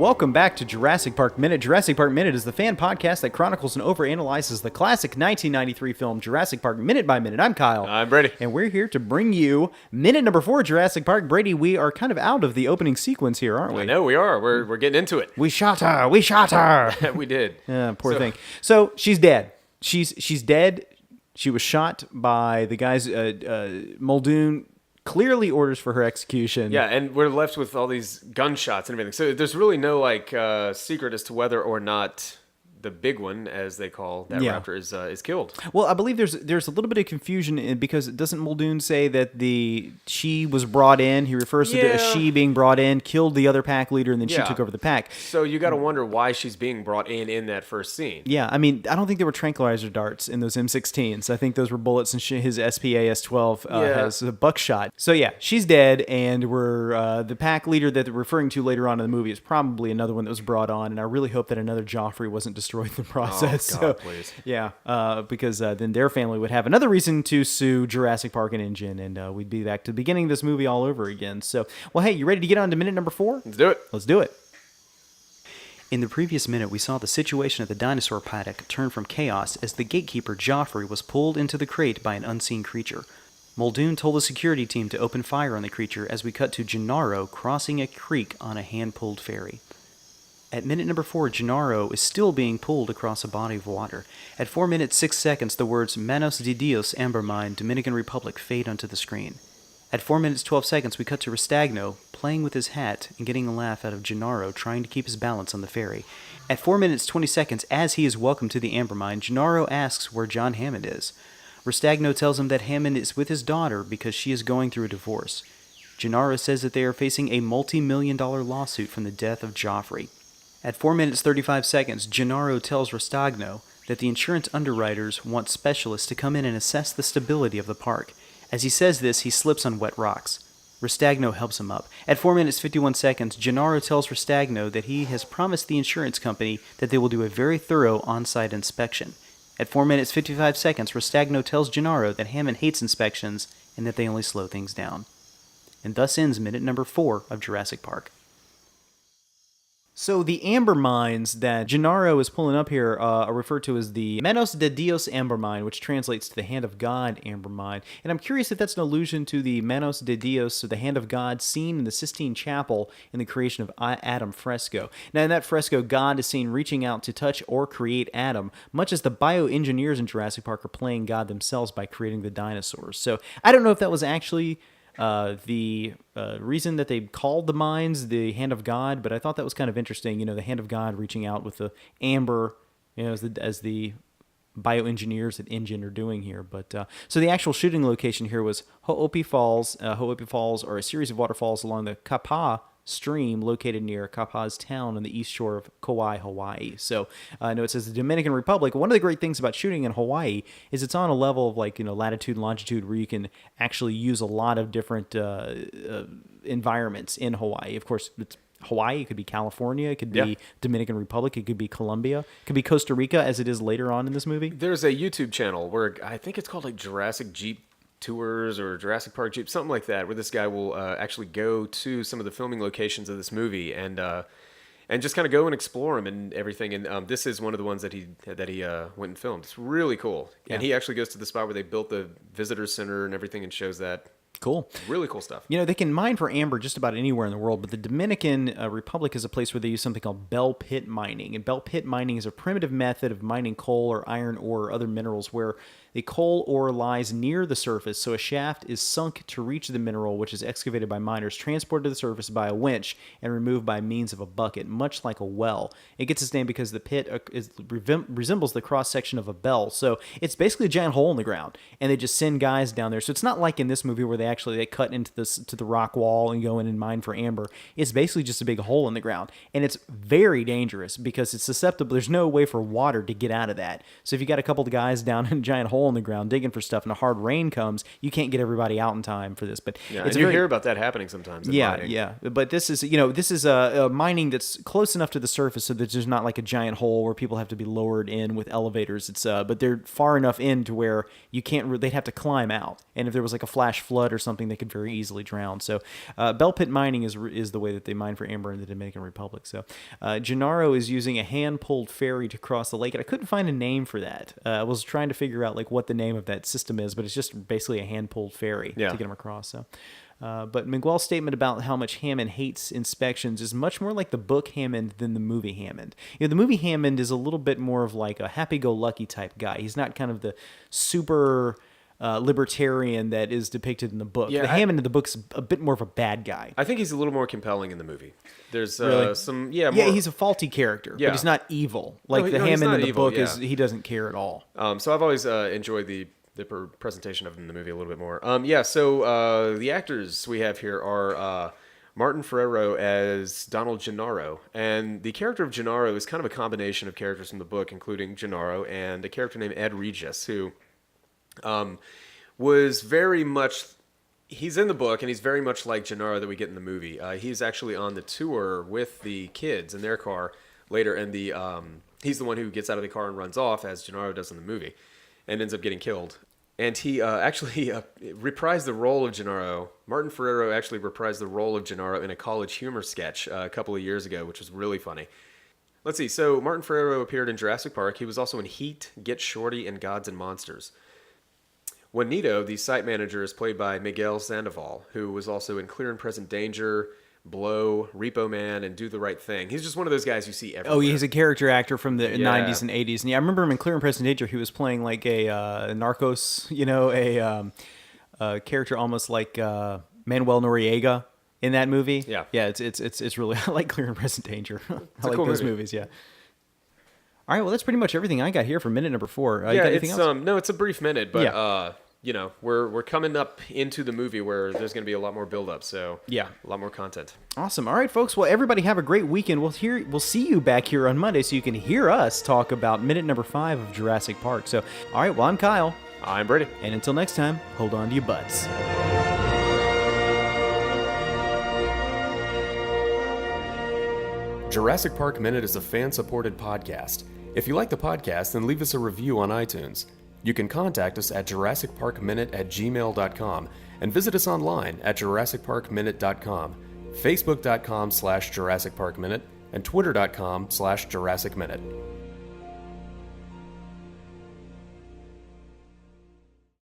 Welcome back to Jurassic Park Minute. Jurassic Park Minute is the fan podcast that chronicles and overanalyzes the classic 1993 film Jurassic Park minute by minute. I'm Kyle. I'm Brady. And we're here to bring you minute number 4, Jurassic Park. Brady, we are kind of out of the opening sequence here, aren't we? I know, we are. We're getting into it. We shot her. We shot her. We did. Poor thing. So she's dead. She's dead. She was shot by the guys. Muldoon clearly orders for her execution. Yeah, and we're left with all these gunshots and everything. So there's really no secret as to whether or not the big one, as they call that raptor, is killed. Well, I believe there's a little bit of confusion because doesn't Muldoon say that she was brought in? He refers to the she being brought in, killed the other pack leader, and then she took over the pack. So you got to wonder why she's being brought in that first scene. Yeah, I mean, I don't think there were tranquilizer darts in those M16s. I think those were bullets, and his SPA-S12 has a buckshot. So yeah, she's dead, and we're the pack leader that they're referring to later on in the movie is probably another one that was brought on, and I really hope that another Joffrey wasn't destroyed in the process. Oh, God, please. Yeah, because then their family would have another reason to sue Jurassic Park and Engine, and we'd be back to the beginning of this movie all over again. So, well, hey, you ready to get on to minute number 4? Let's do it. Let's do it. In the previous minute, we saw the situation at the dinosaur paddock turn from chaos as the gatekeeper Joffrey was pulled into the crate by an unseen creature. Muldoon told the security team to open fire on the creature as we cut to Gennaro crossing a creek on a hand-pulled ferry. At minute number 4, Gennaro is still being pulled across a body of water. At 4 minutes 6 seconds, the words Manos de Dios, Amber Mine, Dominican Republic fade onto the screen. At 4 minutes 12 seconds, we cut to Restagno playing with his hat and getting a laugh out of Gennaro trying to keep his balance on the ferry. At 4 minutes 20 seconds, as he is welcomed to the Amber Mine, Gennaro asks where John Hammond is. Restagno tells him that Hammond is with his daughter because she is going through a divorce. Gennaro says that they are facing a multi-million-dollar lawsuit from the death of Joffrey. At 4 minutes 35 seconds, Gennaro tells Restagno that the insurance underwriters want specialists to come in and assess the stability of the park. As he says this, he slips on wet rocks. Restagno helps him up. At 4 minutes 51 seconds, Gennaro tells Restagno that he has promised the insurance company that they will do a very thorough on-site inspection. At 4 minutes 55 seconds, Restagno tells Gennaro that Hammond hates inspections and that they only slow things down. And thus ends minute number 4 of Jurassic Park. So the amber mines that Gennaro is pulling up here are referred to as the Manos de Dios amber mine, which translates to the Hand of God amber mine. And I'm curious if that's an allusion to the Manos de Dios, or the Hand of God, seen in the Sistine Chapel in the creation of Adam fresco. Now in that fresco, God is seen reaching out to touch or create Adam, much as the bioengineers in Jurassic Park are playing God themselves by creating the dinosaurs. So I don't know if that was actually the reason that they called the mines the Hand of God, but I thought that was kind of interesting. The Hand of God reaching out with the amber, as the bioengineers at Engine are doing here. But so the actual shooting location here was Ho'opi Falls. Ho'opi Falls are a series of waterfalls along the Kapaa stream located near Kapaa's town on the east shore of Kauai, Hawaii. So I know it says the Dominican Republic. One of the great things about shooting in Hawaii is it's on a level of latitude and longitude where you can actually use a lot of different environments in Hawaii. Of course, it's Hawaii. It could be California. It could be Dominican Republic. It could be Colombia. It could be Costa Rica, as it is later on in this movie. There's a YouTube channel where I think it's called Jurassic Jeep Tours or Jurassic Park Jeep, something like that, where this guy will actually go to some of the filming locations of this movie and just kind of go and explore them and everything. And this is one of the ones that he went and filmed. It's really cool. Yeah. And he actually goes to the spot where they built the visitor center and everything and shows that. Cool. Really cool stuff. They can mine for amber just about anywhere in the world, but the Dominican Republic is a place where they use something called bell pit mining. And bell pit mining is a primitive method of mining coal or iron ore or other minerals where the coal ore lies near the surface, so a shaft is sunk to reach the mineral, which is excavated by miners, transported to the surface by a winch, and removed by means of a bucket, much like a well. It gets its name because the pit resembles the cross-section of a bell, so it's basically a giant hole in the ground, and they just send guys down there. So it's not like in this movie where they cut into to the rock wall and go in and mine for amber. It's basically just a big hole in the ground, and it's very dangerous because it's susceptible. There's no way for water to get out of that. So if you got a couple of guys down in a giant hole hole in the ground digging for stuff, and a hard rain comes, you can't get everybody out in time for this. But Yeah, it's and you hear about that happening sometimes in mining. yeah. But this is, a mining that's close enough to the surface so that there's not like a giant hole where people have to be lowered in with elevators. But they're far enough in to where you can't. They'd have to climb out, and if there was like a flash flood or something, they could very easily drown. So, bell pit mining is the way that they mine for amber in the Dominican Republic. So, Gennaro is using a hand-pulled ferry to cross the lake, and I couldn't find a name for that. I was trying to figure out like what the name of that system is, but it's just basically a hand-pulled ferry to get them across. So, but Miguel's statement about how much Hammond hates inspections is much more like the book Hammond than the movie Hammond. The movie Hammond is a little bit more of like a happy-go-lucky type guy. He's not kind of the super libertarian that is depicted in the book. Yeah, Hammond in the book's a bit more of a bad guy. I think he's a little more compelling in the movie. There's Really? some, Yeah, more, he's a faulty character, Yeah. but he's not evil. No, Like he- the no, he's Hammond not in the evil, book is, yeah. he doesn't care at all. So I've always enjoyed the presentation of him in the movie a little bit more. So the actors we have here are Martin Ferrero as Donald Gennaro, and the character of Gennaro is kind of a combination of characters from the book, including Gennaro and a character named Ed Regis, who was very much. He's in the book, and he's very much like Gennaro that we get in the movie. He's actually on the tour with the kids in their car later, and he's the one who gets out of the car and runs off, as Gennaro does in the movie, and ends up getting killed. And he actually reprised the role of Gennaro. Martin Ferrero actually reprised the role of Gennaro in a College Humor sketch a couple of years ago, which was really funny. Let's see. So Martin Ferrero appeared in Jurassic Park. He was also in Heat, Get Shorty, and Gods and Monsters. Juanito, the site manager, is played by Miguel Sandoval, who was also in Clear and Present Danger, Blow, Repo Man, and Do the Right Thing. He's just one of those guys you see everywhere. Oh, he's a character actor from the Yeah. 90s and 80s. And yeah, I remember him in Clear and Present Danger. He was playing like a Narcos, a character almost like Manuel Noriega in that movie. Yeah. Yeah, it's really, I like Clear and Present Danger. I a like cool those movie. movies, yeah. All right, well, that's pretty much everything I got here for minute number 4. You Yeah, got anything it's else? no, it's a brief minute, but Yeah. we're coming up into the movie where there's going to be a lot more build up, so Yeah. a lot more content. Awesome. All right, folks. Well, everybody have a great weekend. We'll see you back here on Monday so you can hear us talk about minute number 5 of Jurassic Park. So, all right, well, I'm Kyle. I'm Brady. And until next time, hold on to your butts. Jurassic Park Minute is a fan-supported podcast. If you like the podcast, then leave us a review on iTunes. You can contact us at JurassicParkMinute@gmail.com and visit us online at JurassicParkMinute.com, Facebook.com/JurassicParkMinute, and Twitter.com/JurassicMinute.